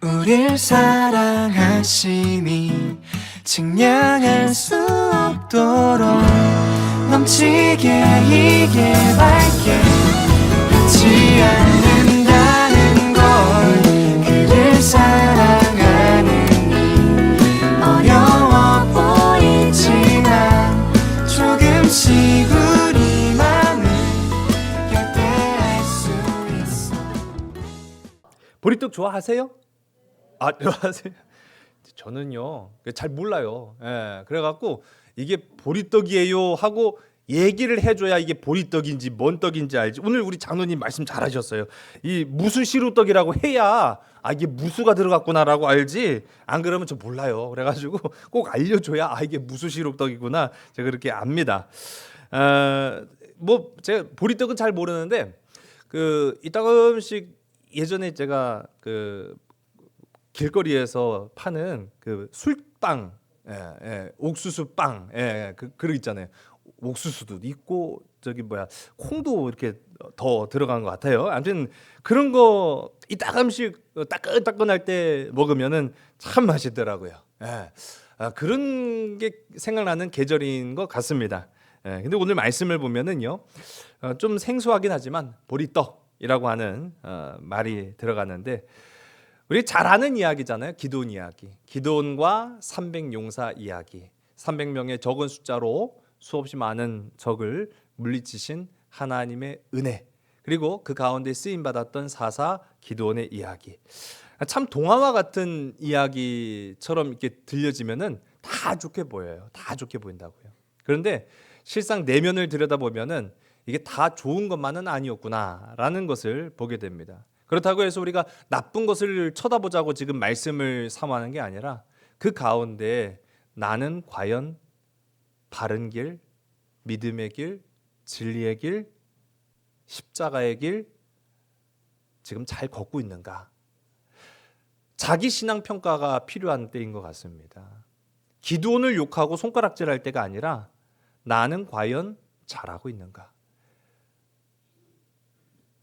우릴 사랑하심이 측량할 수 없도록 넘치게 이게 밝게 변치 않는다는 걸 그를 사랑하는 이 어려워 보이지만 조금씩 우리 맘을 열대할 수 있어. 보리떡 좋아하세요? 아, 좋아하세요? 저는요 잘 몰라요. 예, 그래갖고 이게 보리떡이에요 하고 얘기를 해줘야 이게 보리떡인지 뭔 떡인지 알지. 오늘 우리 장로님 말씀 잘하셨어요. 이 무수시루떡이라고 해야 이게 무수가 들어갔구나라고 알지. 안 그러면 저 몰라요. 그래가지고 꼭 알려줘야 이게 무수시루떡이구나 제가 그렇게 압니다. 뭐 제가 보리떡은 잘 모르는데 이따금씩 예전에 제가 길거리에서 파는 술빵, 옥수수빵, 그거 있잖아요. 옥수수도 있고 콩도 이렇게 더 들어간 것 같아요. 아무튼 그런 거 이따금씩 따끈따끈할 때 먹으면은 참 맛있더라고요. 그런 게 생각나는 계절인 것 같습니다. 근데 오늘 말씀을 보면은요, 좀 생소하긴 하지만 보리떡이라고 하는 말이 들어가는데. 우리 잘 아는 이야기잖아요. 기드온 이야기. 기드온과 300용사 이야기. 300명의 적은 숫자로 수없이 많은 적을 물리치신 하나님의 은혜. 그리고 그 가운데 쓰임 받았던 사사 기드온의 이야기. 참 동화와 같은 이야기처럼 이렇게 들려지면은 다 좋게 보여요. 다 좋게 보인다고요. 그런데 실상 내면을 들여다보면은 이게 다 좋은 것만은 아니었구나라는 것을 보게 됩니다. 그렇다고 해서 우리가 나쁜 것을 쳐다보자고 지금 말씀을 삼하는 게 아니라 그 가운데 나는 과연 바른 길, 믿음의 길, 진리의 길, 십자가의 길 지금 잘 걷고 있는가? 자기 신앙 평가가 필요한 때인 것 같습니다. 기드온을 욕하고 손가락질할 때가 아니라 나는 과연 잘하고 있는가?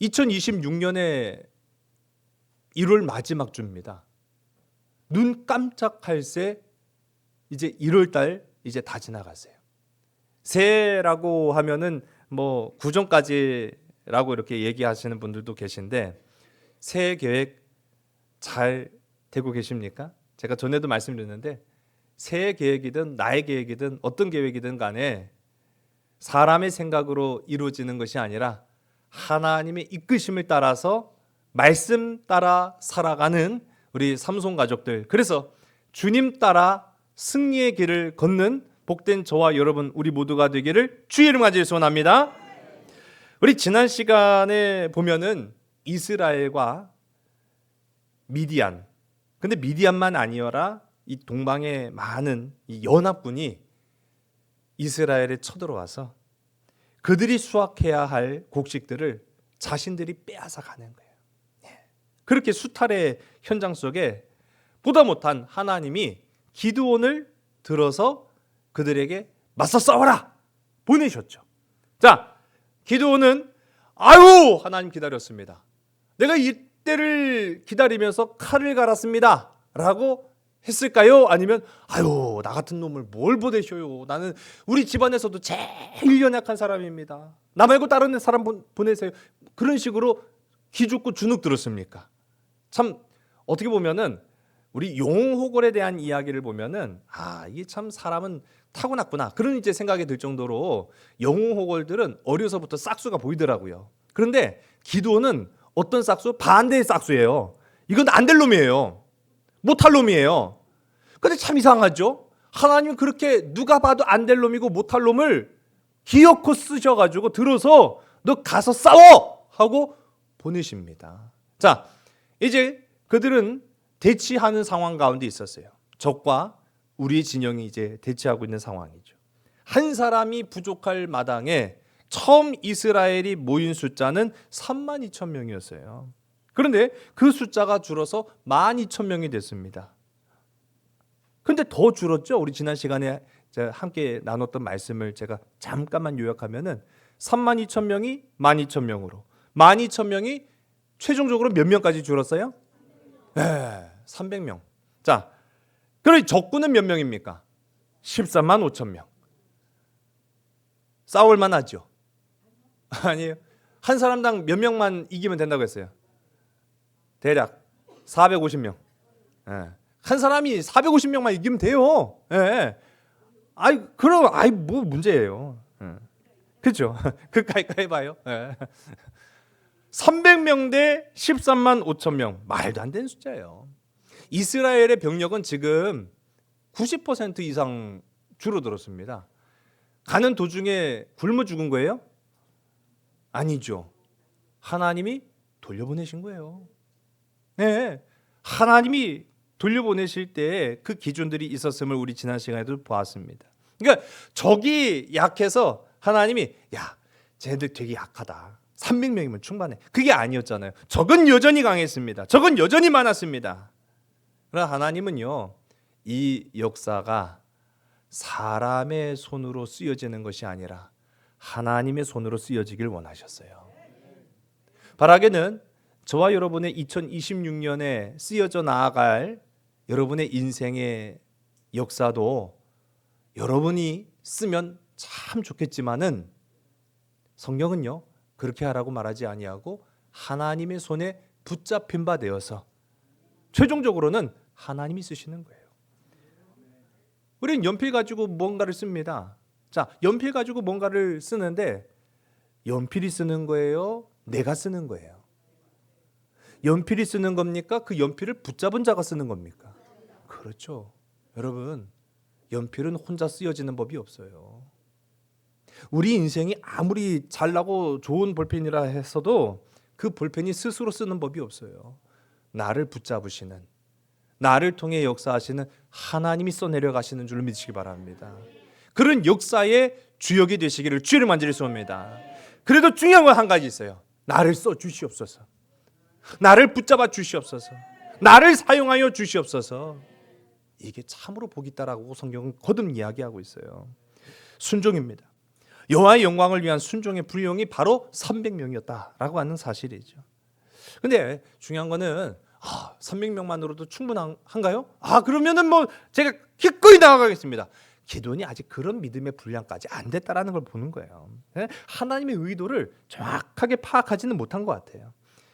2026년에 1월 마지막 주입니다. 눈 깜짝할 새 이제 1월 달 이제 다 지나갔어요. 새해라고 하면은 뭐 구정까지라고 이렇게 얘기하시는 분들도 계신데 새해 계획 잘 되고 계십니까? 제가 전에도 말씀드렸는데 새해 계획이든 나의 계획이든 어떤 계획이든 간에 사람의 생각으로 이루어지는 것이 아니라 하나님의 이끄심을 따라서 말씀 따라 살아가는 우리 삼손 가족들. 그래서 주님 따라 승리의 길을 걷는 복된 저와 여러분 우리 모두가 되기를 주의 이름 가지고 소원합니다. 우리 지난 시간에 보면은 이스라엘과 미디안. 근데 미디안만 아니어라 이 동방의 많은 이 연합군이 이스라엘에 쳐들어와서 그들이 수확해야 할 곡식들을 자신들이 빼앗아 가는 거예요. 그렇게 수탈의 현장 속에 보다 못한 하나님이 기드온을 들어서 그들에게 맞서 싸워라 보내셨죠. 자, 기드온은 하나님 기다렸습니다. 내가 이때를 기다리면서 칼을 갈았습니다 라고 했을까요? 아니면 나 같은 놈을 뭘 보내셔요. 나는 우리 집안에서도 제일 연약한 사람입니다. 나 말고 다른 사람 보내세요. 그런 식으로 기죽고 주눅 들었습니까? 참 어떻게 보면은 우리 용호골에 대한 이야기를 보면은 이게 참 사람은 타고났구나 그런 이제 생각이 들 정도로 용호골들은 어려서부터 싹수가 보이더라고요. 그런데 기드온은 어떤 싹수? 반대의 싹수예요. 이건 안 될 놈이에요. 못할 놈이에요. 근데 참 이상하죠. 하나님은 그렇게 누가 봐도 안 될 놈이고 못할 놈을 기어코 쓰셔가지고 들어서 너 가서 싸워 하고 보내십니다. 자, 이제 그들은 대치하는 상황 가운데 있었어요. 적과 우리 진영이 이제 대치하고 있는 상황이죠. 한 사람이 부족할 마당에 처음 이스라엘이 모인 숫자는 32,000명이었어요. 그런데 그 숫자가 줄어서 12,000명이 됐습니다. 근데 더 줄었죠. 우리 지난 시간에 함께 나눴던 말씀을 제가 잠깐만 요약하면은 32,000명이 12,000명으로 12,000명이 최종적으로 몇 명까지 줄었어요? 300명. 자, 그럼 적군은 몇 명입니까? 13만 5천 명. 싸울 만하죠? 아니에요. 한 사람당 몇 명만 이기면 된다고 했어요? 대략 450명. 예. 한 사람이 450명만 이기면 돼요. 예. 그럼 뭐 문제예요. 예. 그렇죠? 그까이 해봐요. 예. 300명 대 13만 5천 명. 말도 안 되는 숫자예요. 이스라엘의 병력은 지금 90% 이상 줄어들었습니다. 가는 도중에 굶어 죽은 거예요? 아니죠. 하나님이 돌려보내신 거예요. 네, 하나님이 돌려보내실 때 그 기준들이 있었음을 우리 지난 시간에도 보았습니다. 그러니까 적이 약해서 하나님이 야, 쟤네들 되게 약하다. 300명이면 충분해. 그게 아니었잖아요. 적은 여전히 강했습니다. 적은 여전히 많았습니다. 그러나 하나님은요, 이 역사가 사람의 손으로 쓰여지는 것이 아니라 하나님의 손으로 쓰여지길 원하셨어요. 바라게는 저와 여러분의 2026년에 쓰여져 나아갈 여러분의 인생의 역사도 여러분이 쓰면 참 좋겠지만은 성경은요, 그렇게 하라고 말하지 아니하고 하나님의 손에 붙잡힌 바 되어서 최종적으로는 하나님이 쓰시는 거예요. 우리는 연필 가지고 뭔가를 씁니다. 자, 연필 가지고 뭔가를 쓰는데 연필이 쓰는 거예요? 내가 쓰는 거예요? 연필이 쓰는 겁니까? 그 연필을 붙잡은 자가 쓰는 겁니까? 그렇죠. 여러분, 연필은 혼자 쓰여지는 법이 없어요. 우리 인생이 아무리 잘나고 좋은 볼펜이라 했어도 그 볼펜이 스스로 쓰는 법이 없어요. 나를 붙잡으시는, 나를 통해 역사하시는 하나님이 써내려 가시는 줄 믿으시기 바랍니다. 그런 역사의 주역이 되시기를 주를 만지겠습니다. 그래도 중요한 건 한 가지 있어요. 나를 써 주시옵소서. 나를 붙잡아 주시옵소서. 나를 사용하여 주시옵소서. 이게 참으로 복이 있다라고 성경은 거듭 이야기하고 있어요. 순종입니다. 여호와의 영광을 위한 순종의 분량이 바로 300명이었다라고 하는 사실이죠. 근데 중요한 거는 300명만으로도 충분한가요? 그러면은 뭐 제가 기꺼이 나아가겠습니다. 기도원이 아직 그런 믿음의 분량까지 안 됐다라는 걸 보는 거예요. 하나님의 의도를 정확하게 파악하지는 못한 것 같아요.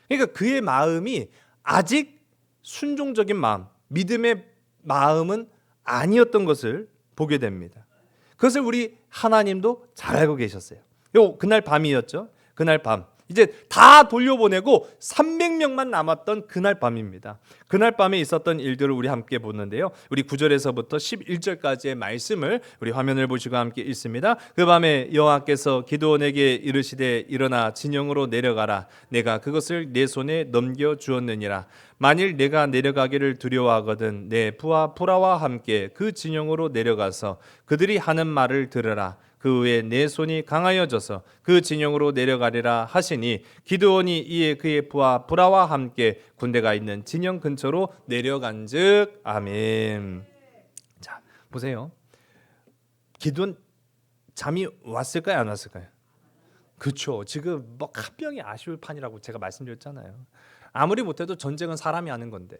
그러니까 그의 마음이 아직 순종적인 마음, 믿음의 마음은 아니었던 것을 보게 됩니다. 그것을 우리 하나님도 잘 알고 계셨어요. 그날 밤이었죠. 그날 밤. 이제 다 돌려보내고 300명만 남았던 그날 밤입니다. 그날 밤에 있었던 일들을 우리 함께 보는데요. 우리 9절에서부터 11절까지의 말씀을 우리 화면을 보시고 함께 읽습니다. 그 밤에 여호와께서 기드온에게 이르시되 일어나 진영으로 내려가라. 내가 그것을 내 손에 넘겨 주었느니라. 만일 내가 내려가기를 두려워하거든 내 부하 부라와 함께 그 진영으로 내려가서 그들이 하는 말을 들으라. 그 후에 내 손이 강하여져서 그 진영으로 내려가리라 하시니 기드온이 이에 그의 부하 부라와 함께 군대가 있는 진영 근처로 내려간즉 아멘. 자, 보세요. 기드온 잠이 왔을까요, 안 왔을까요? 그렇죠. 지금 뭐 칸병이 아쉬울 판이라고 제가 말씀드렸잖아요. 아무리 못해도 전쟁은 사람이 하는 건데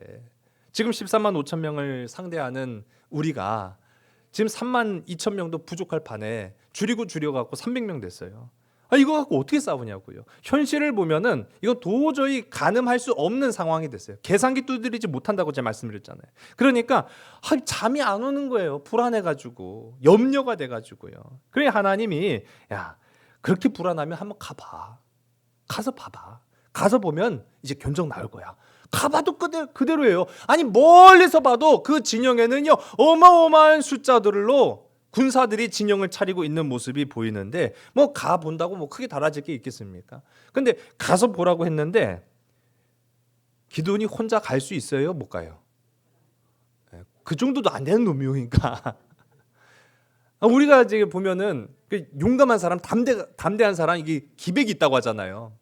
지금 13만 5천 명을 상대하는 우리가 지금 3만 2천 명도 부족할 판에 줄여갖고 300명 됐어요. 이거 갖고 어떻게 싸우냐고요. 현실을 보면은 이거 도저히 가늠할 수 없는 상황이 됐어요. 계산기 두드리지 못한다고 제가 말씀드렸잖아요. 그러니까 잠이 안 오는 거예요. 불안해가지고 염려가 돼가지고요. 그래 하나님이 야 그렇게 불안하면 한번 가봐. 가서 봐봐. 가서 보면 이제 견적 나올 거야. 가봐도 그대로예요. 아니 멀리서 봐도 그 진영에는요 어마어마한 숫자들로 군사들이 진영을 차리고 있는 모습이 보이는데 뭐 가본다고 뭐 크게 달라질 게 있겠습니까? 근데 가서 보라고 했는데 기드온이 혼자 갈 수 있어요? 못 가요? 그 정도도 안 되는 놈이니까 우리가 지금 보면은 용감한 사람, 담대한 사람 이게 기백이 있다고 하잖아요.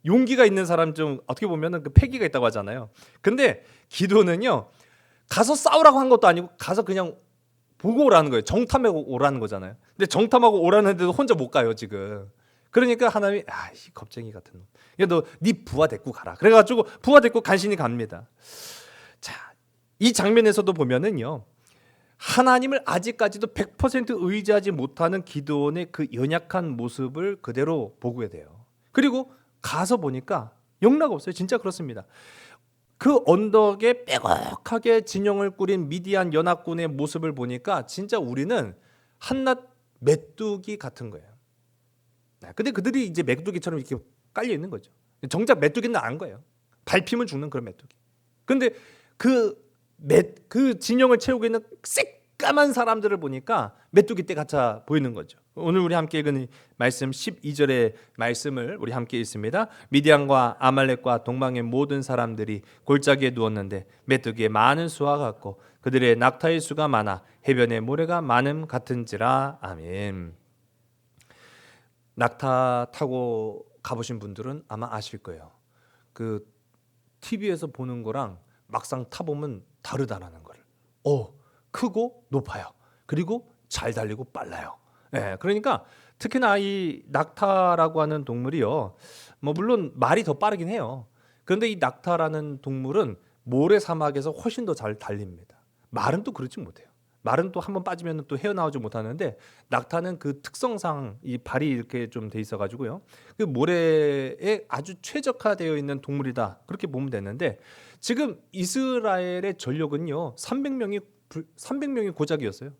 용기가 있는 사람 좀 어떻게 보면은 그 패기가 있다고 하잖아요. 근데 기도는요 가서 싸우라고 한 것도 아니고 가서 그냥 보고 오라는 거예요. 정탐하고 오라는 거잖아요. 근데 정탐하고 오라는데도 혼자 못 가요 지금. 그러니까 하나님이 이 겁쟁이 같은 놈. 너 네 부하 데리고 가라. 그래가지고 부하 데리고 간신히 갑니다. 자 이 장면에서도 보면은요, 하나님을 아직까지도 100% 의지하지 못하는 기드온의 그 연약한 모습을 그대로 보게 돼요. 그리고 가서 보니까 영락 없어요. 진짜 그렇습니다. 그 언덕에 빼곡하게 진영을 꾸린 미디안 연합군의 모습을 보니까 진짜 우리는 한낱 메뚜기 같은 거예요. 근데 그들이 이제 메뚜기처럼 이렇게 깔려 있는 거죠. 정작 메뚜기는 안 거예요. 밟히면 죽는 그런 메뚜기. 근데 그 진영을 채우고 있는 새까만 사람들을 보니까 메뚜기 떼 같아 보이는 거죠. 오늘 우리 함께 읽은 말씀 12절의 말씀을 우리 함께 읽습니다. 미디안과 아말렉과 동방의 모든 사람들이 골짜기에 누웠는데 메뚜기의 많은 수와 같고 그들의 낙타의 수가 많아 해변의 모래가 많음 같은지라. 아멘. 낙타 타고 가보신 분들은 아마 아실 거예요. 그 TV에서 보는 거랑 막상 타보면 다르다라는 거를. 크고 높아요. 그리고 잘 달리고 빨라요. 그러니까 특히나 이 낙타라고 하는 동물이요, 뭐 물론 말이 더 빠르긴 해요. 그런데 이 낙타라는 동물은 모래 사막에서 훨씬 더 잘 달립니다. 말은 또 그렇지 못해요. 말은 또 한번 빠지면 또 헤어나오지 못하는데 낙타는 그 특성상 이 발이 이렇게 좀 돼 있어가지고요, 그 모래에 아주 최적화되어 있는 동물이다, 그렇게 보면 되는데, 지금 이스라엘의 전력은요 300명이 고작이었어요.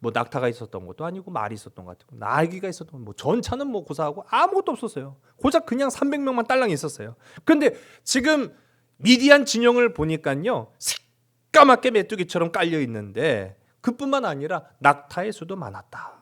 뭐 낙타가 있었던 것도 아니고 말이 있었던 것 같고 나귀가 있었던, 뭐 전차는 뭐 고사하고 아무것도 없었어요. 고작 그냥 300명만 딸랑 있었어요. 그런데 지금 미디안 진영을 보니까요 새까맣게 메뚜기처럼 깔려 있는데, 그뿐만 아니라 낙타의 수도 많았다.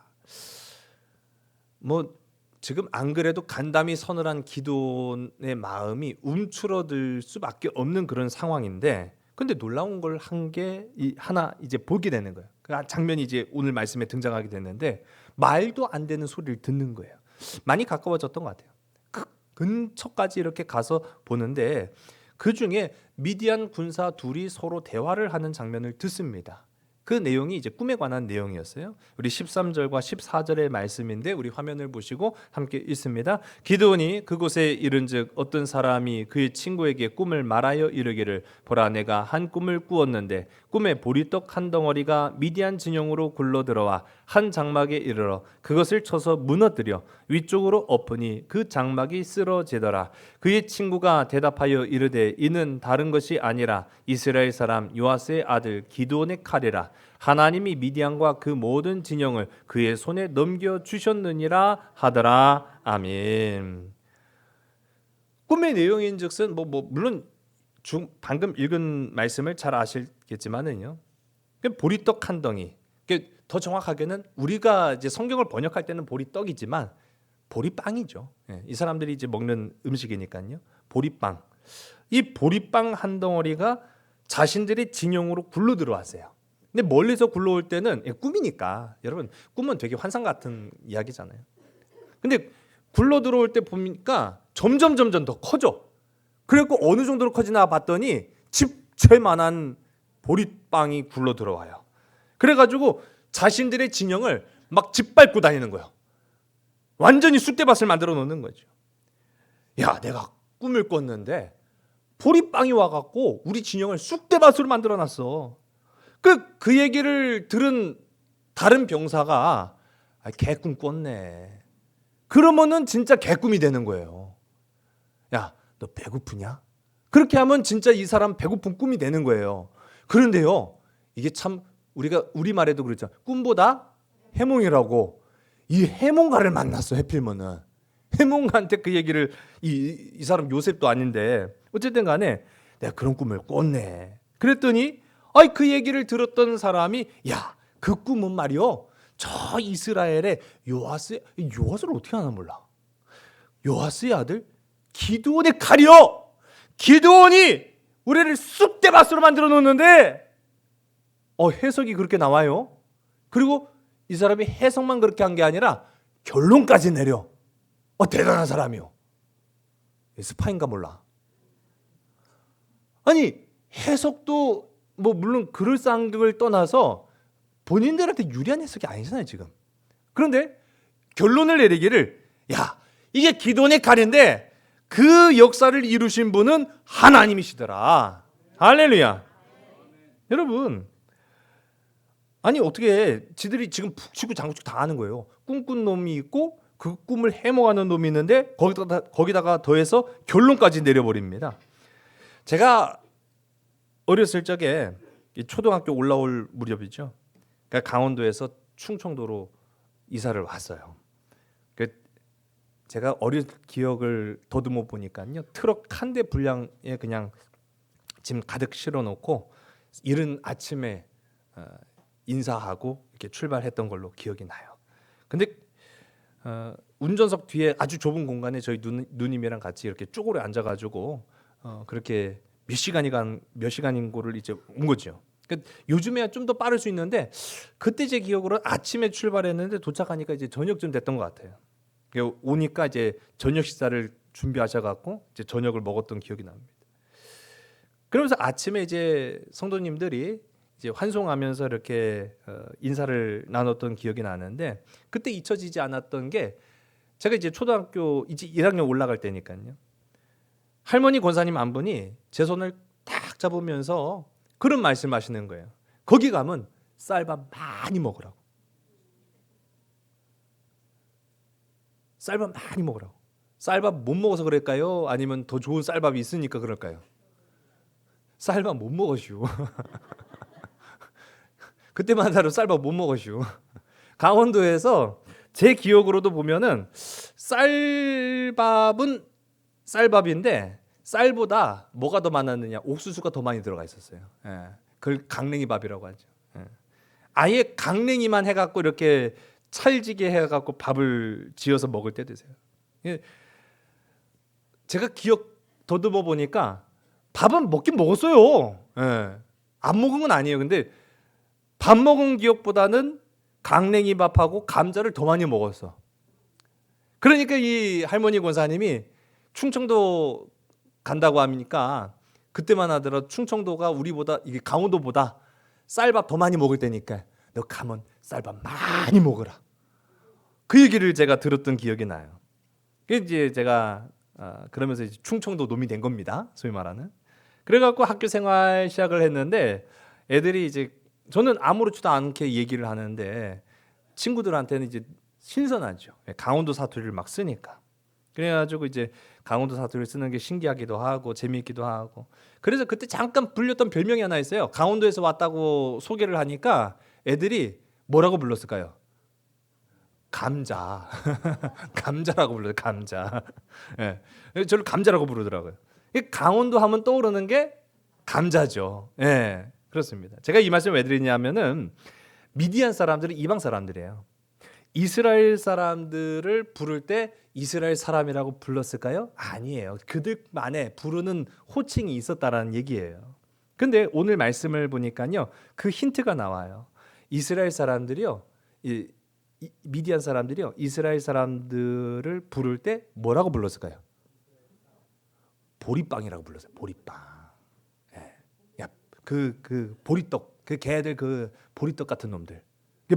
뭐 지금 안 그래도 간담이 서늘한 기드온의 마음이 움츠러들 수밖에 없는 그런 상황인데, 근데 놀라운 걸 한 게 하나 이제 보게 되는 거예요. 그 장면이 이제 오늘 말씀에 등장하게 됐는데, 말도 안 되는 소리를 듣는 거예요. 많이 가까워졌던 것 같아요. 그 근처까지 이렇게 가서 보는데 그 중에 미디안 군사 둘이 서로 대화를 하는 장면을 듣습니다. 그 내용이 이제 꿈에 관한 내용이었어요. 우리 13절과 14절의 말씀인데 우리 화면을 보시고 함께 읽습니다. 기드온이 그곳에 이른즉 어떤 사람이 그의 친구에게 꿈을 말하여 이르기를, 보라 내가 한 꿈을 꾸었는데 꿈에 보리떡 한 덩어리가 미디안 진영으로 굴러 들어와 한 장막에 이르러 그것을 쳐서 무너뜨려 위쪽으로 엎으니 그 장막이 쓰러지더라. 그의 친구가 대답하여 이르되 이는 다른 것이 아니라 이스라엘 사람 요아스의 아들 기드온의 칼이라. 하나님이 미디안과 그 모든 진영을 그의 손에 넘겨 주셨느니라 하더라. 아멘. 꿈의 내용인즉슨 물론 방금 읽은 말씀을 잘 아시겠지만은요, 보리떡 한 덩이, 더 정확하게는 우리가 이제 성경을 번역할 때는 보리떡이지만 보리빵이죠. 이 사람들이 이제 먹는 음식이니까요. 보리빵. 이 보리빵 한 덩어리가 자신들의 진영으로 굴러 들어왔어요. 근데 멀리서 굴러올 때는 꿈이니까, 여러분 꿈은 되게 환상 같은 이야기잖아요. 근데 굴러 들어올 때 보니까 점점 더 커져. 그래갖고 어느 정도로 커지나 봤더니 집채만한 보리빵이 굴러 들어와요. 그래가지고 자신들의 진영을 막 짓밟고 다니는 거예요. 완전히 쑥대밭을 만들어 놓는 거죠. 야, 내가 꿈을 꿨는데 보리빵이 와갖고 우리 진영을 쑥대밭으로 만들어 놨어. 그 얘기를 들은 다른 병사가 개꿈 꿨네. 그러면은 진짜 개꿈이 되는 거예요. 야, 너 배고프냐? 그렇게 하면 진짜 이 사람 배고픈 꿈이 되는 거예요. 그런데요, 이게 참 우리가 우리말에도 그렇죠. 꿈보다 해몽이라고. 이 해몽가를 만났어. 해필면은 해몽가한테 그 얘기를 이 사람 요셉도 아닌데 어쨌든 간에 내가 그런 꿈을 꿨네. 그랬더니 그 얘기를 들었던 사람이, 야, 그 꿈은 말이요, 저 이스라엘의 요아스를 어떻게 하나 몰라. 요아스의 아들 기드온의 칼이요. 기드온이 우리를 쑥대밭으로 만들어 놓는데 해석이 그렇게 나와요. 그리고 이 사람이 해석만 그렇게 한 게 아니라 결론까지 내려. 대단한 사람이요. 스파인가 몰라. 아니, 해석도 뭐 물론 그럴싸한 걸 떠나서 본인들한테 유리한 해석이 아니잖아요 지금. 그런데 결론을 내리기를, 야, 이게 기드온의 칼인데 그 역사를 이루신 분은 하나님이시더라. 할렐루야. 여러분, 아니 어떻게 지들이 지금 북치고 장구치고 다 하는 거예요. 꿈꾼 놈이 있고 그 꿈을 해먹하는 놈이 있는데 거기다가 더해서 결론까지 내려버립니다. 제가 어렸을 적에 이 초등학교 올라올 무렵이죠. 그러니까 강원도에서 충청도로 이사를 왔어요. 제가 어릴 기억을 더듬어 보니까요, 트럭 한 대 분량에 그냥 짐 가득 실어놓고 이른 아침에 인사하고 이렇게 출발했던 걸로 기억이 나요. 근데 운전석 뒤에 아주 좁은 공간에 저희 누님이랑 같이 이렇게 쪼그려 앉아가지고 그렇게 몇 시간인 거를 이제 온 거죠. 그러니까 요즘에야 좀 더 빠를 수 있는데 그때 제 기억으로 아침에 출발했는데 도착하니까 이제 저녁쯤 됐던 것 같아요. 오니까 이제 저녁 식사를 준비하셔갖고 이제 저녁을 먹었던 기억이 납니다. 그러면서 아침에 이제 성도님들이 이제 환송하면서 이렇게 인사를 나눴던 기억이 나는데 그때 잊혀지지 않았던 게 제가 이제 초등학교 이제 1학년 올라갈 때니까요. 할머니 권사님 한 분이 제 손을 딱 잡으면서 그런 말씀하시는 거예요. 거기 가면 쌀밥 많이 먹으라고. 쌀밥 많이 먹으라고. 쌀밥 못 먹어서 그럴까요? 아니면 더 좋은 쌀밥이 있으니까 그럴까요? 쌀밥 못 먹으시오. 그때만 하루 쌀밥 못 먹으시오. 강원도에서 제 기억으로도 보면은 쌀밥은 쌀밥인데 쌀보다 뭐가 더 많았느냐? 옥수수가 더 많이 들어가 있었어요. 예. 그걸 강냉이밥이라고 하죠. 예. 아예 강냉이만 해갖고 이렇게 찰지게 해갖고 밥을 지어서 먹을 때도 있어요. 예. 제가 기억 더듬어 보니까 밥은 먹긴 먹었어요. 예. 안 먹은 건 아니에요. 근데 밥 먹은 기억보다는 강냉이 밥하고 감자를 더 많이 먹었어. 그러니까 이 할머니 권사님이 충청도 간다고 하니까 그때만 하더라도 충청도가 우리보다 이게 강원도보다 쌀밥 더 많이 먹을 때니까 너 가면 쌀밥 많이 먹어라. 그 얘기를 제가 들었던 기억이 나요. 이제 제가 그러면서 이제 충청도 놈이 된 겁니다. 소위 말하는. 그래갖고 학교 생활 시작을 했는데 애들이 이제 저는 아무렇지도 않게 얘기를 하는데 친구들한테는 이제 신선하죠. 강원도 사투리를 막 쓰니까. 그래가지고 이제 강원도 사투리를 쓰는 게 신기하기도 하고 재미있기도 하고. 그래서 그때 잠깐 불렸던 별명이 하나 있어요. 강원도에서 왔다고 소개를 하니까 애들이 뭐라고 불렀을까요? 감자. 감자라고 불러요. 감자. 예. 저를 감자라고 부르더라고요. 강원도 하면 떠오르는 게 감자죠. 예. 그렇습니다. 제가 이 말씀을 왜 드리냐면은 미디안 사람들은 이방 사람들이에요. 이스라엘 사람들을 부를 때 이스라엘 사람이라고 불렀을까요? 아니에요. 그들만의 부르는 호칭이 있었다라는 얘기예요. 근데 오늘 말씀을 보니까요. 그 힌트가 나와요. 이스라엘 사람들이요. 미디안 사람들이요. 이스라엘 사람들을 부를 때 뭐라고 불렀을까요? 보리빵이라고 불렀어요. 보리빵. 예. 야, 그 보리떡. 그 걔들 그 보리떡 같은 놈들.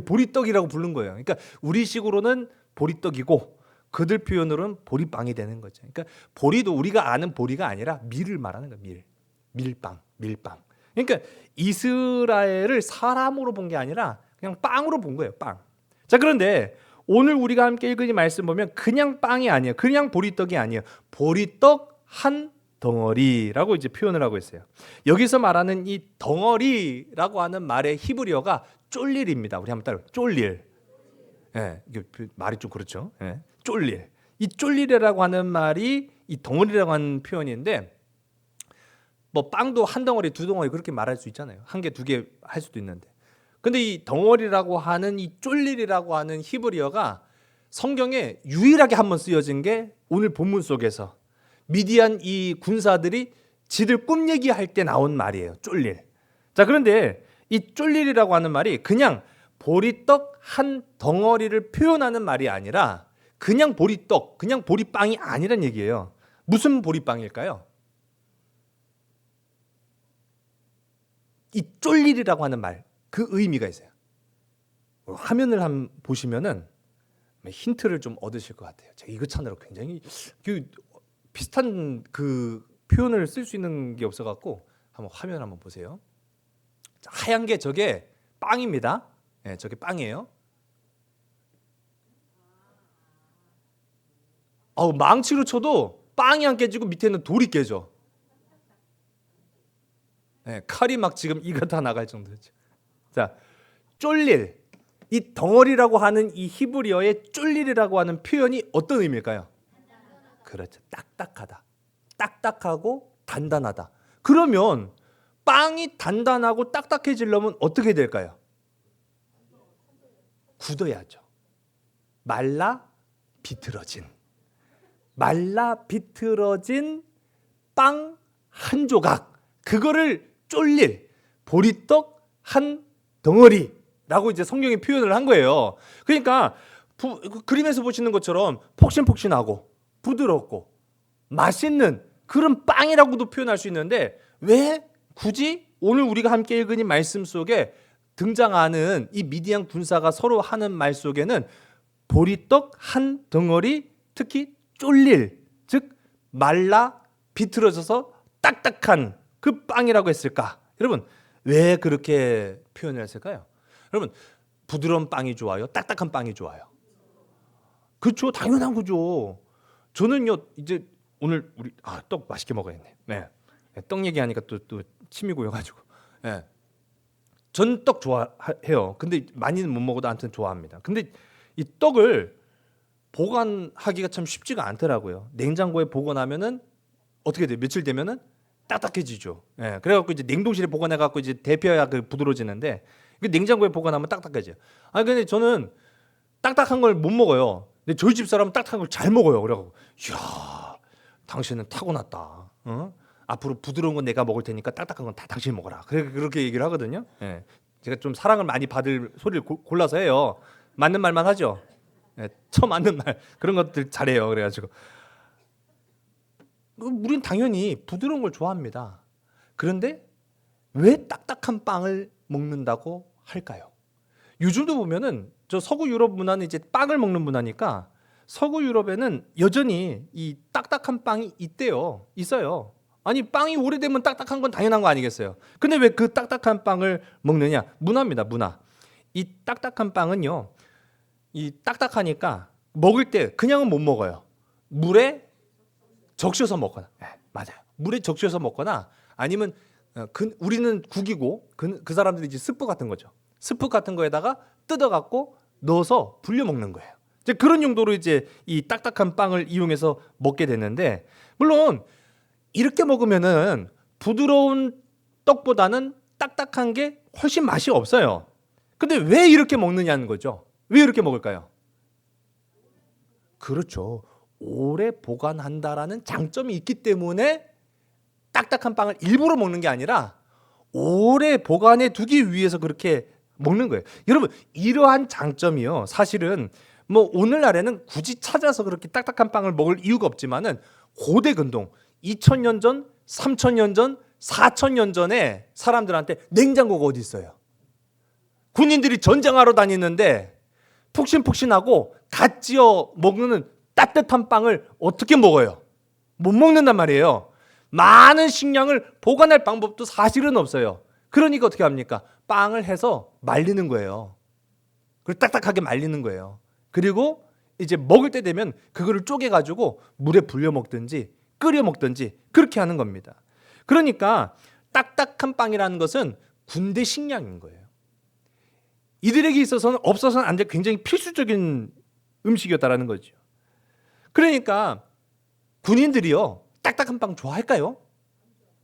보리떡이라고 부른 거예요. 그러니까 우리식으로는 보리떡이고 그들 표현으로는 보리빵이 되는 거죠. 그러니까 보리도 우리가 아는 보리가 아니라 밀을 말하는 거예요. 밀빵. 그러니까 이스라엘을 사람으로 본 게 아니라 그냥 빵으로 본 거예요. 빵. 자, 그런데 오늘 우리가 함께 읽은 이 말씀 보면 그냥 빵이 아니에요. 그냥 보리떡이 아니에요. 보리떡 한 덩어리라고 이제 표현을 하고 있어요. 여기서 말하는 이 덩어리라고 하는 말의 히브리어가 쫄릴입니다. 우리 한번 따라 쫄릴. 예, 이게 말이 좀 그렇죠. 예, 쫄릴. 이 쫄릴이라고 하는 말이 이 덩어리라고 하는 표현인데 뭐 빵도 한 덩어리, 두 덩어리 그렇게 말할 수 있잖아요. 한 개, 두 개 할 수도 있는데. 근데 이 덩어리라고 하는 이 쫄릴이라고 하는 히브리어가 성경에 유일하게 한번 쓰여진 게 오늘 본문 속에서 미디안 이 군사들이 지들 꿈 얘기할 때 나온 말이에요. 쫄릴. 자, 그런데 이 쫄릴이라고 하는 말이 그냥 보리떡 한 덩어리를 표현하는 말이 아니라 그냥 보리떡, 그냥 보리빵이 아니란 얘기예요. 무슨 보리빵일까요? 이 쫄릴이라고 하는 말, 그 의미가 있어요. 화면을 한번 보시면은 힌트를 좀 얻으실 것 같아요. 제가 이거 찾느라 굉장히 비슷한 그 표현을 쓸 수 있는 게 없어갖고 한번 화면 한번 보세요. 하얀 게 저게 빵입니다. 네, 저게 빵이에요. 망치로 쳐도 빵이 안 깨지고 밑에는 돌이 깨져. 네, 칼이 막 지금 이가 다 나갈 정도죠. 자, 쫄릴. 이 덩어리라고 하는 이 히브리어의 쫄릴이라고 하는 표현이 어떤 의미일까요? 그렇죠. 딱딱하다. 딱딱하고 단단하다. 그러면 빵이 단단하고 딱딱해지려면 어떻게 될까요? 굳어야죠. 말라 비틀어진 빵 한 조각, 그거를 쫄릴 보리떡 한 덩어리라고 이제 성경이 표현을 한 거예요. 그러니까 그림에서 보시는 것처럼 폭신폭신하고 부드럽고 맛있는 그런 빵이라고도 표현할 수 있는데, 왜 굳이 오늘 우리가 함께 읽은 이 말씀 속에 등장하는 이 미디안 군사가 서로 하는 말 속에는 보리떡 한 덩어리, 특히 쫄릴, 즉 말라 비틀어져서 딱딱한 그 빵이라고 했을까? 여러분, 왜 그렇게 표현을 했을까요? 여러분, 부드러운 빵이 좋아요? 딱딱한 빵이 좋아요? 그렇죠. 당연한 거죠. 저는요, 이제 오늘 우리 떡 맛있게 먹어야겠네. 네. 떡 얘기하니까 또 침이 고여가지고. 네. 전 떡 좋아해요. 근데 많이는 못 먹어도 아무튼 좋아합니다. 근데 이 떡을 보관하기가 참 쉽지가 않더라고요. 냉장고에 보관하면은 어떻게 돼요? 며칠 되면은 딱딱해지죠. 예, 그래갖고 이제 냉동실에 보관해갖고 이제 데펴야 그 부드러워지는데, 냉장고에 보관하면 딱딱해져요. 근데 저는 딱딱한 걸 못 먹어요. 근데 저희 집 사람은 딱딱한 걸 잘 먹어요. 그래갖고, 이야, 당신은 타고났다. 앞으로 부드러운 건 내가 먹을 테니까 딱딱한 건 다 당신이 먹어라. 그렇게 얘기를 하거든요. 예, 제가 좀 사랑을 많이 받을 소리를 골라서 해요. 맞는 말만 하죠. 예, 맞는 말 그런 것들 잘해요. 그래가지고 우린 당연히 부드러운 걸 좋아합니다. 그런데 왜 딱딱한 빵을 먹는다고 할까요? 요즘도 보면은 저 서구 유럽 문화는 이제 빵을 먹는 문화니까 서구 유럽에는 여전히 이 딱딱한 빵이 있어요. 아니, 빵이 오래되면 딱딱한 건 당연한 거 아니겠어요? 근데 왜 그 딱딱한 빵을 먹느냐? 문화입니다, 문화. 이 딱딱한 빵은요, 이 딱딱하니까 먹을 때 그냥은 못 먹어요. 물에 적셔서 먹거나, 맞아요. 물에 적셔서 먹거나, 아니면 우리는 국이고 그 사람들이 이제 스프 같은 거죠. 스프 같은 거에다가 뜯어갖고 넣어서 불려 먹는 거예요. 이제 그런 용도로 이제 이 딱딱한 빵을 이용해서 먹게 되는데, 물론 이렇게 먹으면은 부드러운 떡보다는 딱딱한 게 훨씬 맛이 없어요. 근데 왜 이렇게 먹느냐는 거죠. 왜 이렇게 먹을까요? 그렇죠. 오래 보관한다라는 장점이 있기 때문에 딱딱한 빵을 일부러 먹는 게 아니라 오래 보관해 두기 위해서 그렇게 먹는 거예요. 여러분, 이러한 장점이요, 사실은 뭐 오늘날에는 굳이 찾아서 그렇게 딱딱한 빵을 먹을 이유가 없지만은 고대 근동 2000년 전, 3000년 전, 4000년 전에 사람들한테 냉장고가 어디 있어요? 군인들이 전쟁하러 다니는데 푹신푹신하고 갓 지어 먹는 따뜻한 빵을 어떻게 먹어요? 못 먹는단 말이에요. 많은 식량을 보관할 방법도 사실은 없어요. 그러니까 어떻게 합니까? 빵을 해서 말리는 거예요. 그리고 딱딱하게 말리는 거예요. 그리고 이제 먹을 때 되면 그거를 쪼개가지고 물에 불려 먹든지 끓여 먹든지 그렇게 하는 겁니다. 그러니까 딱딱한 빵이라는 것은 군대 식량인 거예요. 이들에게 있어서는 없어서는 안 될 굉장히 필수적인 음식이었다라는 거죠. 그러니까 군인들이요, 딱딱한 빵 좋아할까요?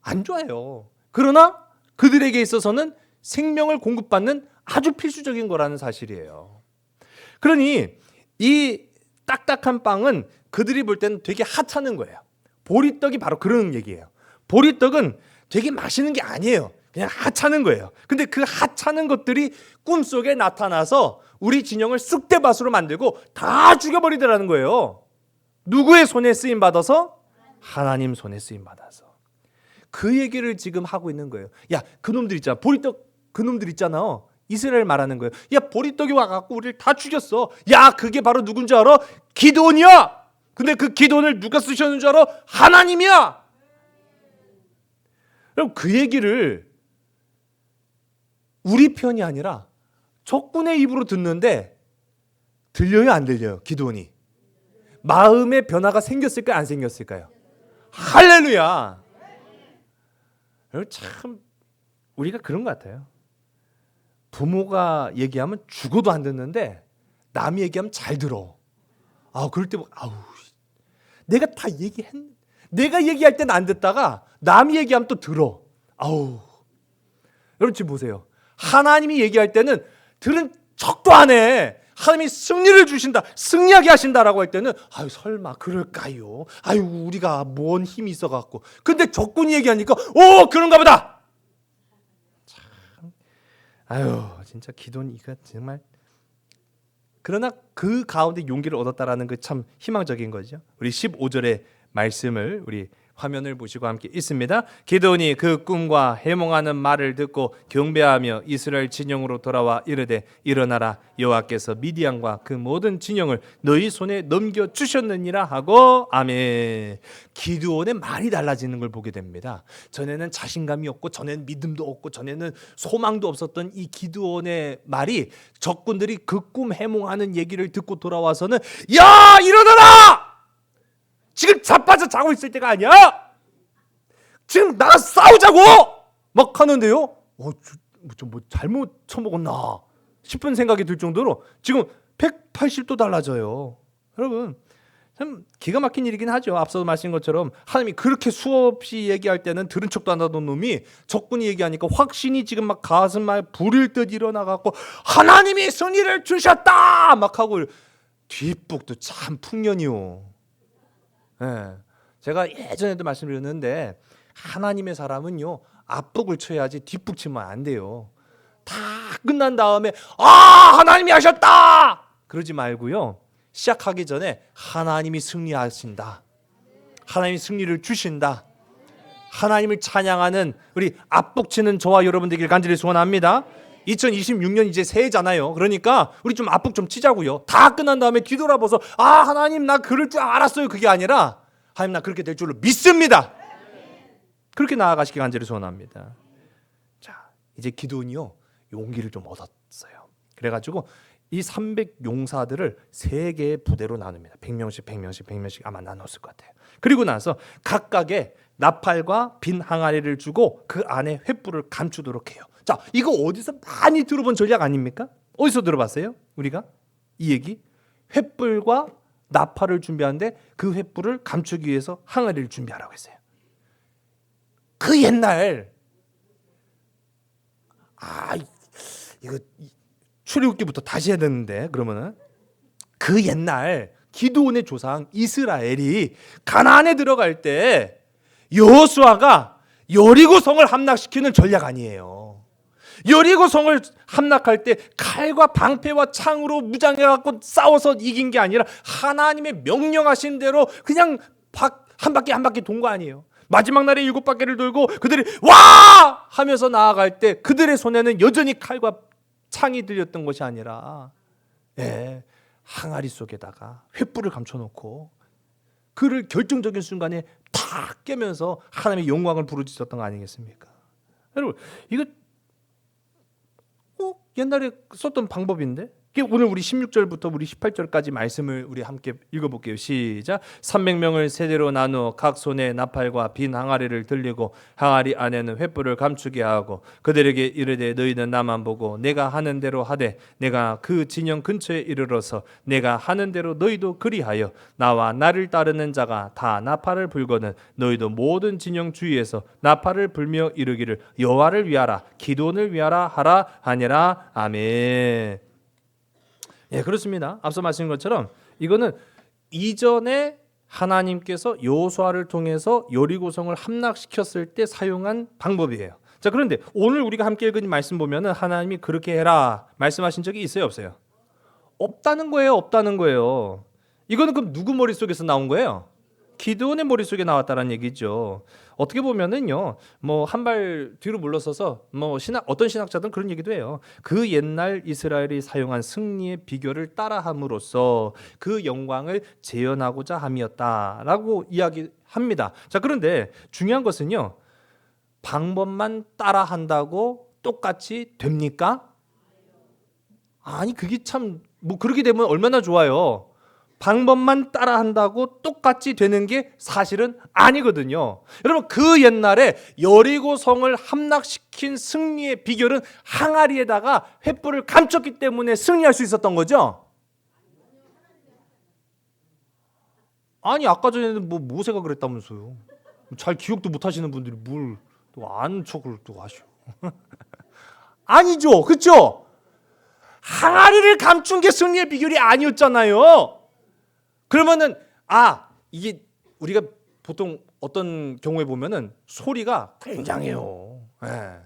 안 좋아해요. 그러나 그들에게 있어서는 생명을 공급받는 아주 필수적인 거라는 사실이에요. 그러니 이 딱딱한 빵은 그들이 볼 때는 되게 하찮은 거예요. 보리떡이 바로 그런 얘기예요. 보리떡은 되게 맛있는 게 아니에요. 그냥 하찮은 거예요. 근데 그 하찮은 것들이 꿈속에 나타나서 우리 진영을 쑥대밭으로 만들고 다 죽여버리더라는 거예요. 누구의 손에 쓰임 받아서? 하나님 손에 쓰임 받아서. 그 얘기를 지금 하고 있는 거예요. 야, 그놈들 있잖아. 보리떡 그놈들 있잖아. 이스라엘 말하는 거예요. 야, 보리떡이 와갖고 우리를 다 죽였어. 야, 그게 바로 누군지 알아? 기드온이야. 근데 그 기드온을 누가 쓰셨는 줄 알아? 하나님이야. 그럼 그 얘기를 우리 편이 아니라 적군의 입으로 듣는데 들려요, 안 들려요? 기드온이 마음의 변화가 생겼을까요, 안 생겼을까요? 할렐루야. 여러분, 참 우리가 그런 것 같아요. 부모가 얘기하면 죽어도 안 듣는데 남이 얘기하면 잘 들어. 그럴 때 아우, 내가 다 내가 얘기할 때는 안 듣다가 남이 얘기하면 또 들어. 아우. 여러분 지금 보세요. 하나님이 얘기할 때는 들은 척도 안 해. 하나님이 승리를 주신다, 승리하게 하신다라고 할 때는 아유 설마 그럴까요? 아유 우리가 뭔 힘이 있어갖고. 근데 적군이 얘기하니까 그런가 보다. 참, 아유 진짜 기도는 이거 정말. 그러나 그 가운데 용기를 얻었다라는 그 참 희망적인 거죠. 우리 15절의 말씀을 우리 화면을 보시고 함께 있습니다. 기드온이 그 꿈과 해몽하는 말을 듣고 경배하며 이스라엘 진영으로 돌아와 이르되 일어나라, 여호와께서 미디안과 그 모든 진영을 너희 손에 넘겨 주셨느니라 하고. 아멘. 기드온의 말이 달라지는 걸 보게 됩니다. 전에는 자신감이 없고 전에는 믿음도 없고 전에는 소망도 없었던 이 기드온의 말이 적군들이 그 꿈 해몽하는 얘기를 듣고 돌아와서는 야 일어나라! 지금 자빠져 자고 있을 때가 아니야. 지금 나가 싸우자고 막 하는데요. 뭐 잘못 처먹었나 싶은 생각이 들 정도로 지금 180도 달라져요. 여러분 참 기가 막힌 일이긴 하죠. 앞서 말씀인 것처럼 하나님이 그렇게 수없이 얘기할 때는 들은 척도 안 하던 놈이 적군이 얘기하니까 확신이 지금 막 가슴에 불일 듯 일어나갖고 하나님이 승리를 주셨다 막 하고. 뒷북도 참 풍년이요. 예, 제가 예전에도 말씀드렸는데 하나님의 사람은요 앞북을 쳐야지 뒷북 치면 안 돼요. 다 끝난 다음에 하나님이 하셨다 그러지 말고요, 시작하기 전에 하나님이 승리하신다, 하나님이 승리를 주신다, 하나님을 찬양하는 우리 앞북 치는 저와 여러분 되길 간절히 소원합니다. 2026년 이제 새해잖아요. 그러니까 우리 좀 앞북 좀 치자고요. 다 끝난 다음에 뒤돌아봐서 하나님 나 그럴 줄 알았어요, 그게 아니라 하나님 나 그렇게 될 줄로 믿습니다. 그렇게 나아가시기 간절히 소원합니다. 자, 이제 기드온이요 용기를 좀 얻었어요. 그래가지고 이 300용사들을 3개의 부대로 나눕니다. 100명씩 아마 나눴을 것 같아요. 그리고 나서 각각의 나팔과 빈 항아리를 주고 그 안에 횃불을 감추도록 해요. 자, 이거 어디서 많이 들어본 전략 아닙니까? 어디서 들어봤어요? 우리가 이 얘기? 횃불과 나팔을 준비하는데 그 횃불을 감추기 위해서 항아리를 준비하라고 했어요. 그 옛날 이거 출애굽기부터 다시 해야 되는데 그러면은 그 옛날 기드온의 조상 이스라엘이 가나안에 들어갈 때 여호수아가 여리고성을 함락시키는 전략 아니에요. 여리고성을 함락할 때 칼과 방패와 창으로 무장해갖고 싸워서 이긴 게 아니라 하나님의 명령하신 대로 그냥 한 바퀴 돈 거 아니에요. 마지막 날에 7바퀴를 돌고 그들이 와! 하면서 나아갈 때 그들의 손에는 여전히 칼과 창이 들렸던 것이 아니라 항아리 속에다가 횃불을 감춰놓고 그를 결정적인 순간에 다 깨면서 하나님의 영광을 부르짖었던 거 아니겠습니까? 여러분 이거 옛날에 썼던 방법인데 오늘 우리 16절부터 우리 18절까지 말씀을 우리 함께 읽어볼게요. 시작. 300명을 세대로 나누어 각 손에 나팔과 빈 항아리를 들리고 항아리 안에는 횃불을 감추게 하고 그들에게 이르되 너희는 나만 보고 내가 하는 대로 하되 내가 그 진영 근처에 이르러서 내가 하는 대로 너희도 그리하여 나와 나를 따르는 자가 다 나팔을 불거든 너희도 모든 진영 주위에서 나팔을 불며 이르기를 여호와를 위하라 기드온을 위하라 하라 하니라. 아멘. 예, 그렇습니다. 앞서 말씀인 것처럼 이거는 이전에 하나님께서 여호수아를 통해서 여리고성을 함락시켰을 때 사용한 방법이에요. 자, 그런데 오늘 우리가 함께 읽은 말씀 보면은 하나님이 그렇게 해라 말씀하신 적이 있어요, 없어요? 없다는 거예요. 이거는 그럼 누구 머릿속에서 나온 거예요? 기드온의 머릿속에 나왔다는 얘기죠. 어떻게 보면은요, 뭐 한 발 뒤로 물러서서 뭐 어떤 신학자들은 그런 얘기도 해요. 그 옛날 이스라엘이 사용한 승리의 비결을 따라함으로써 그 영광을 재현하고자 함이었다라고 이야기합니다. 자, 그런데 중요한 것은요, 방법만 따라한다고 똑같이 됩니까? 아니 그게 참 뭐 그렇게 되면 얼마나 좋아요. 방법만 따라한다고 똑같이 되는 게 사실은 아니거든요. 여러분 그 옛날에 여리고성을 함락시킨 승리의 비결은 항아리에다가 횃불을 감췄기 때문에 승리할 수 있었던 거죠. 아니 아까 전에는 뭐 모세가 그랬다면서요. 잘 기억도 못 하시는 분들이 뭘 또 아는 척을 또 하셔. 아니죠. 그렇죠? 항아리를 감춘 게 승리의 비결이 아니었잖아요. 그러면은 이게 우리가 보통 어떤 경우에 보면은 소리가 굉장해요. 예.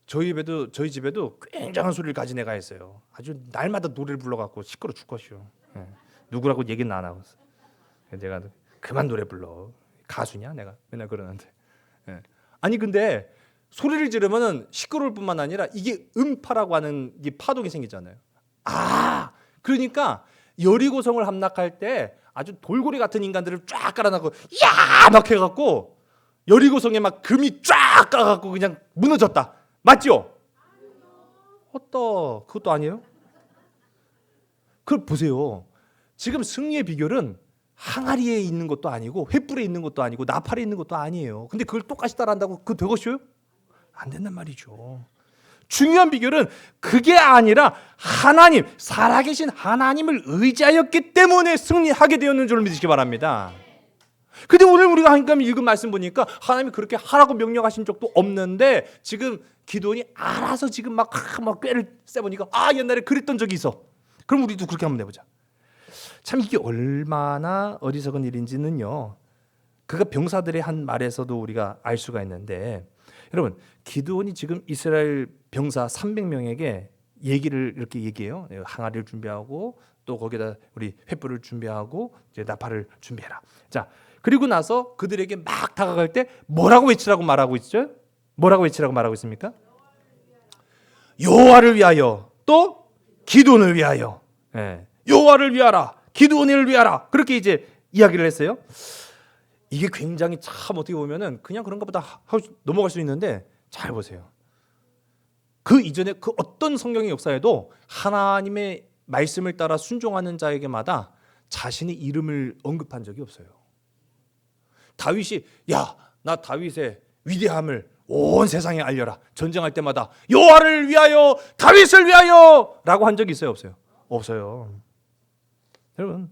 저희 집에도 굉장한 소리를 가진 애가 있어요. 아주 날마다 노래를 불러갖고 시끄러 죽겠어요. 예. 누구라고 얘기는 안 하고 내가 그만 노래 불러. 가수냐 내가 맨날 그러는데. 예. 아니 근데 소리를 지르면은 시끄러울 뿐만 아니라 이게 음파라고 하는 이 파동이 생기잖아요. 그러니까 여리고성을 함락할 때 아주 돌고래 같은 인간들을 쫙 깔아놓고 야! 막 해갖고 여리고성에 막 금이 쫙 까갖고 그냥 무너졌다. 맞죠? 그것도 아니에요? 그걸 보세요. 지금 승리의 비결은 항아리에 있는 것도 아니고 횃불에 있는 것도 아니고 나팔에 있는 것도 아니에요. 근데 그걸 똑같이 따라한다고 그거 되겠어요? 안 된단 말이죠. 중요한 비결은 그게 아니라 하나님, 살아계신 하나님을 의지하였기 때문에 승리하게 되었는 줄 믿으시기 바랍니다. 근데 오늘 우리가 한감 읽은 말씀 보니까 하나님이 그렇게 하라고 명령하신 적도 없는데 지금 기도원이 알아서 지금 막 꾀를 세보니까 옛날에 그랬던 적이 있어. 그럼 우리도 그렇게 한번 해보자. 참 이게 얼마나 어리석은 일인지는요. 그가 병사들의 한 말에서도 우리가 알 수가 있는데 여러분 기드온이 지금 이스라엘 병사 300명에게 얘기를 이렇게 얘기해요. 항아리를 준비하고 또 거기다 우리 횃불을 준비하고 이제 나팔을 준비해라. 자 그리고 나서 그들에게 막 다가갈 때 뭐라고 외치라고 말하고 있죠? 뭐라고 외치라고 말하고 있습니까? 여호와를 위하여 또 기드온을 위하여. 여호와를 위하라, 기드온을 위하라. 그렇게 이제 이야기를 했어요. 이게 굉장히 참 어떻게 보면은 그냥 그런 것보다 하고 넘어갈 수 있는데 잘 보세요. 그 이전에 그 어떤 성경의 역사에도 하나님의 말씀을 따라 순종하는 자에게마다 자신의 이름을 언급한 적이 없어요. 다윗이 나 다윗의 위대함을 온 세상에 알려라. 전쟁할 때마다 여호와를 위하여 다윗을 위하여 라고 한 적이 있어요? 없어요? 없어요. 여러분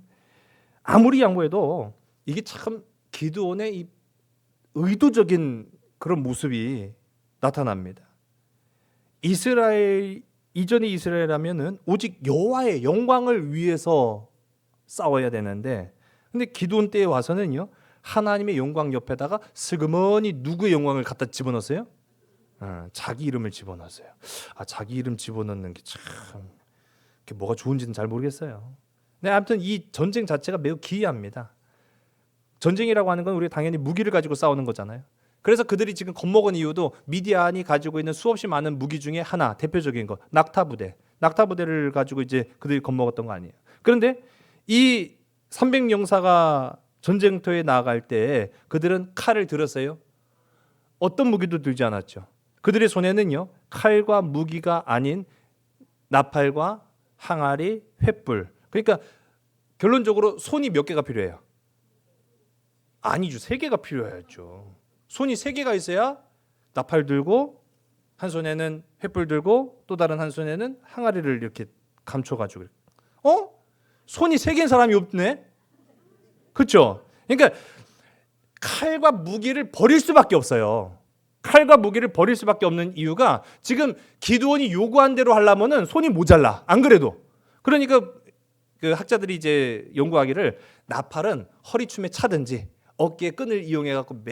아무리 양보해도 이게 참 기드온의 이 의도적인 그런 모습이 나타납니다. 이전의 이스라엘하면은 오직 여호와의 영광을 위해서 싸워야 되는데, 근데 기드온 때에 와서는요 하나님의 영광 옆에다가 슬그머니 누구의 영광을 갖다 집어넣었어요? 자기 이름을 집어넣었어요. 자기 이름 집어넣는 게 참 뭐가 좋은지는 잘 모르겠어요. 네, 아무튼 이 전쟁 자체가 매우 기이합니다. 전쟁이라고 하는 건 우리가 당연히 무기를 가지고 싸우는 거잖아요. 그래서 그들이 지금 겁먹은 이유도 미디안이 가지고 있는 수없이 많은 무기 중에 하나, 대표적인 거 낙타부대를 가지고 이제 그들이 겁먹었던 거 아니에요. 그런데 이 300명사가 전쟁터에 나아갈 때 그들은 칼을 들었어요. 어떤 무기도 들지 않았죠. 그들의 손에는요 칼과 무기가 아닌 나팔과 항아리, 횃불. 그러니까 결론적으로 손이 몇 개가 필요해요? 아니죠. 3개가 필요하죠. 손이 3개가 있어야 나팔 들고 한 손에는 횃불 들고 또 다른 한 손에는 항아리를 이렇게 감춰가지고 손이 3개인 사람이 없네? 그렇죠? 그러니까 칼과 무기를 버릴 수밖에 없어요. 칼과 무기를 버릴 수밖에 없는 이유가 지금 기드온이 요구한 대로 하려면은 손이 모자라. 안 그래도. 그러니까 그 학자들이 이제 연구하기를 나팔은 허리춤에 차든지 어깨에 끈을 이용해 갖고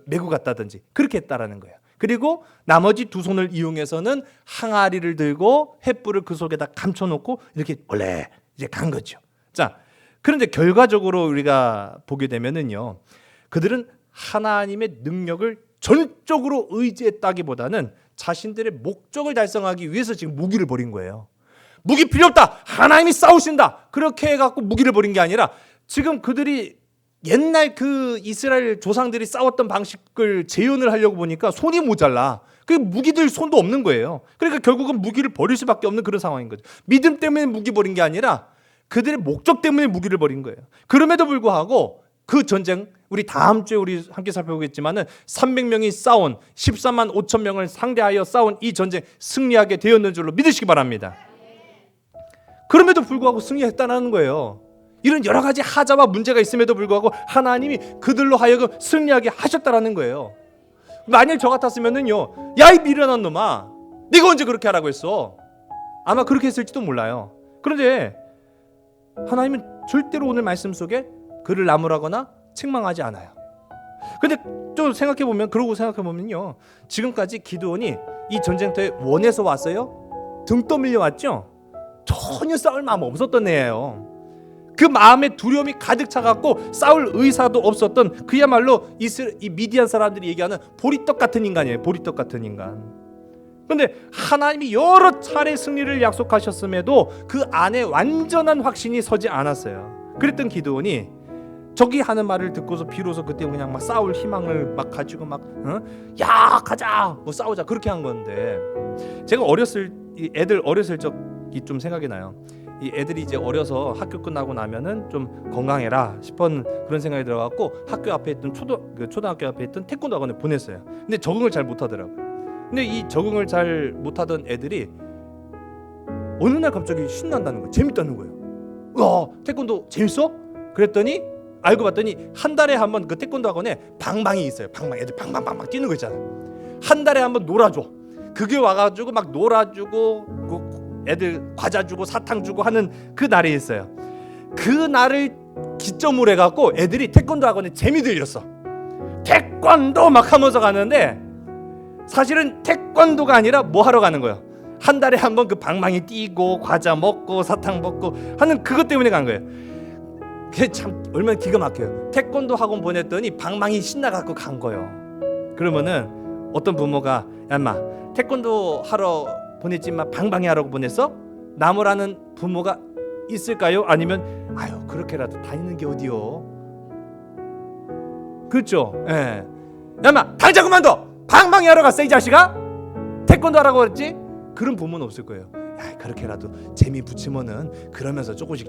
메고 갔다든지 그렇게 했다라는 거예요. 그리고 나머지 2손을 이용해서는 항아리를 들고 횃불을 그 속에다 감춰놓고 이렇게 원래 이제 간 거죠. 자, 그런데 결과적으로 우리가 보게 되면은요, 그들은 하나님의 능력을 전적으로 의지했다기보다는 자신들의 목적을 달성하기 위해서 지금 무기를 버린 거예요. 무기 필요 없다. 하나님이 싸우신다. 그렇게 해갖고 무기를 버린 게 아니라 지금 그들이 옛날 그 이스라엘 조상들이 싸웠던 방식을 재현을 하려고 보니까 손이 모자라. 그 무기 들 손도 없는 거예요. 그러니까 결국은 무기를 버릴 수밖에 없는 그런 상황인 거죠. 믿음 때문에 무기 버린 게 아니라 그들의 목적 때문에 무기를 버린 거예요. 그럼에도 불구하고 그 전쟁, 우리 다음 주에 우리 함께 살펴보겠지만은 300명이 싸운 14만 5천 명을 상대하여 싸운 이 전쟁 승리하게 되었는 줄로 믿으시기 바랍니다. 그럼에도 불구하고 승리했다는 거예요. 이런 여러 가지 하자와 문제가 있음에도 불구하고 하나님이 그들로 하여금 승리하게 하셨다라는 거예요. 만약 저 같았으면은요, 야 이 미련한 놈아, 네가 언제 그렇게 하라고 했어? 아마 그렇게 했을지도 몰라요. 그런데 하나님은 절대로 오늘 말씀 속에 그를 나무라거나 책망하지 않아요. 근데 좀 생각해보면, 그러고 생각해보면요, 지금까지 기드온이 이 전쟁터에 원해서 왔어요? 등 떠밀려 왔죠? 전혀 싸울 마음 없었던 애예요. 그 마음에 두려움이 가득 차갖고 싸울 의사도 없었던 그야말로 이 미디안 사람들이 얘기하는 보리떡 같은 인간이에요. 보리떡 같은 인간. 그런데 하나님이 여러 차례 승리를 약속하셨음에도 그 안에 완전한 확신이 서지 않았어요. 그랬던 기드온이 저기 하는 말을 듣고서 비로소 그때 그냥 막 싸울 희망을 막 가지고 막 야 가자 뭐 싸우자 그렇게 한 건데, 제가 애들 어렸을 적이 좀 생각이 나요. 이 애들이 이제 어려서 학교 끝나고 나면은 좀 건강해라 싶은 그런 생각이 들어갖고 학교 앞에 있던 초등학교 앞에 있던 태권도 학원에 보냈어요. 근데 적응을 잘 못하더라고요. 근데 이 적응을 잘 못하던 애들이 어느 날 갑자기 신난다는 거예요. 재밌다는 거예요. 태권도 재밌어? 그랬더니 알고 봤더니 한 달에 한 번 그 태권도 학원에 방방이 있어요. 방방, 애들 방방방방 뛰는 거 있잖아요. 한 달에 한 번 놀아줘. 그게 와가지고 막 놀아주고 그 애들 과자 주고 사탕 주고 하는 그 날이 있어요. 그 날을 기점으로 해갖고 애들이 태권도 학원에 재미 들렸어. 태권도 막 하면서 가는데 사실은 태권도가 아니라 뭐 하러 가는 거예요? 한 달에 한 번 그 방망이 뛰고 과자 먹고 사탕 먹고 하는 그것 때문에 간 거예요. 그게 참 얼마나 기가 막혀요. 태권도 학원 보냈더니 방망이 신나갖고 간 거예요. 그러면은 어떤 부모가 야 인마 태권도 하러 보냈지만 방방이 하라고 보냈어? 나무라는 부모가 있을까요? 아니면 아유 그렇게라도 다니는 게 어디요? 그렇죠. 예. 야 인마 당장 그만둬! 방방이 하러 갔어 이 자식아? 태권도 하라고 그랬지? 그런 부모는 없을 거예요. 야 그렇게라도 재미 붙이면은 그러면서 조금씩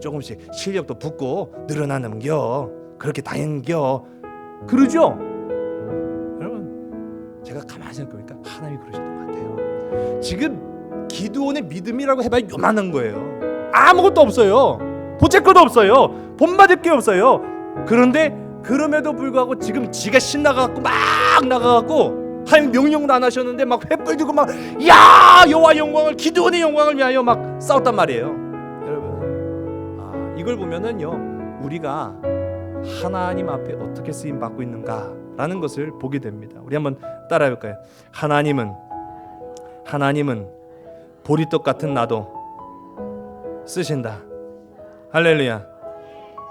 실력도 붙고 늘어나는겨. 그렇게 다행겨. 그러죠? 여러분 제가 가만히 생각해보니까 하나님이 그러셨던 것 같아요. 지금 기드온의 믿음이라고 해봐야 요만한 거예요. 아무것도 없어요. 보탤 것도 없어요. 본받을 게 없어요. 그런데 그럼에도 불구하고 지금 지가 신나갖고 막 나가갖고 하나님 명령도 안 하셨는데 막 횃불 들고 막 야 여호와 영광을 기드온의 영광을 위하여 막 싸웠단 말이에요. 여러분 이걸 보면은요 우리가 하나님 앞에 어떻게 쓰임 받고 있는가라는 것을 보게 됩니다. 우리 한번 따라해볼까요? 하나님은 보리떡 같은 나도 쓰신다. 할렐루야.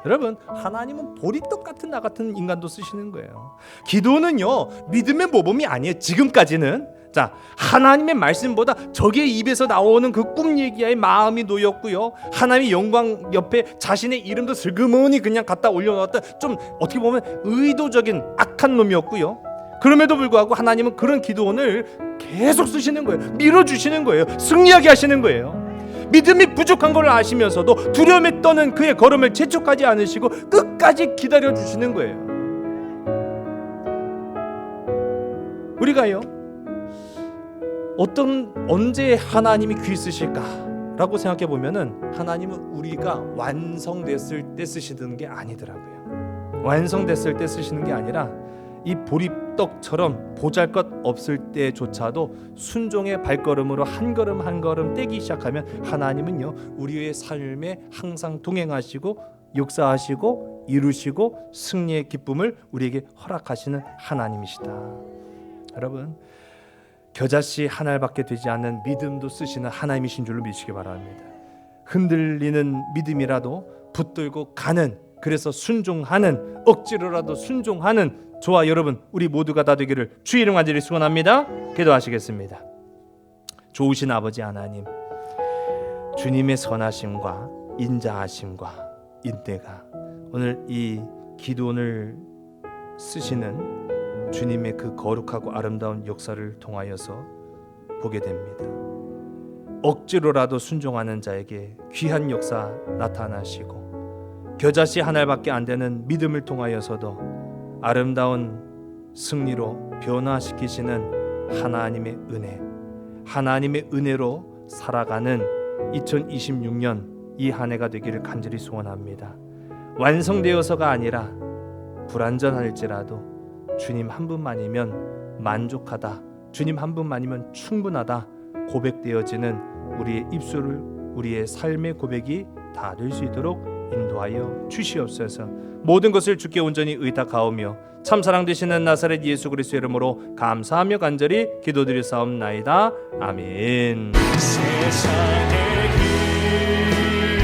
여러분 하나님은 보리떡 같은 나 같은 인간도 쓰시는 거예요. 기도는요 믿음의 모범이 아니에요. 지금까지는 자 하나님의 말씀보다 적의 입에서 나오는 그 꿈 얘기에 마음이 놓였고요. 하나님의 영광 옆에 자신의 이름도 슬그머니 그냥 갖다 올려놓았다. 좀 어떻게 보면 의도적인 악한 놈이었고요. 그럼에도 불구하고 하나님은 그런 기도원을 계속 쓰시는 거예요. 밀어주시는 거예요. 승리하게 하시는 거예요. 믿음이 부족한 걸 아시면서도 두려움에 떠는 그의 걸음을 재촉하지 않으시고 끝까지 기다려주시는 거예요. 우리가요 언제 하나님이 귀 쓰실까라고 생각해 보면은 하나님은 우리가 완성됐을 때 쓰시는 게 아니더라고요. 완성됐을 때 쓰시는 게 아니라 이 보리떡처럼 보잘것 없을 때조차도 순종의 발걸음으로 한 걸음 한 걸음 떼기 시작하면 하나님은요 우리의 삶에 항상 동행하시고 역사하시고 이루시고 승리의 기쁨을 우리에게 허락하시는 하나님이시다. 여러분 겨자씨 한 알밖에 되지 않는 믿음도 쓰시는 하나님이신 줄로 믿으시기 바랍니다. 흔들리는 믿음이라도 붙들고 가는, 그래서 순종하는, 억지로라도 순종하는 저와 여러분 우리 모두가 다 되기를 주의 이름 간절히 축원합니다. 기도하시겠습니다. 좋으신 아버지 하나님, 주님의 선하심과 인자하심과 인내가 오늘 이 기도원을 쓰시는 주님의 그 거룩하고 아름다운 역사를 통하여서 보게 됩니다. 억지로라도 순종하는 자에게 귀한 역사 나타나시고 겨자씨 한 알밖에 안 되는 믿음을 통하여서도 아름다운 승리로 변화시키시는 하나님의 은혜, 하나님의 은혜로 살아가는 2026년 이 한 해가 되기를 간절히 소원합니다. 완성되어서가 아니라 불완전할지라도 주님 한 분만이면 만족하다, 주님 한 분만이면 충분하다 고백되어지는 우리의 입술을, 우리의 삶의 고백이 다 될 수 있도록 인도하여 주시옵소서. 모든 것을 주께 온전히 의탁하오며 참사랑 되시는 나사렛 예수 그리스도의 이름으로 감사하며 간절히 기도드리사옵나이다. 아멘. 세상의 길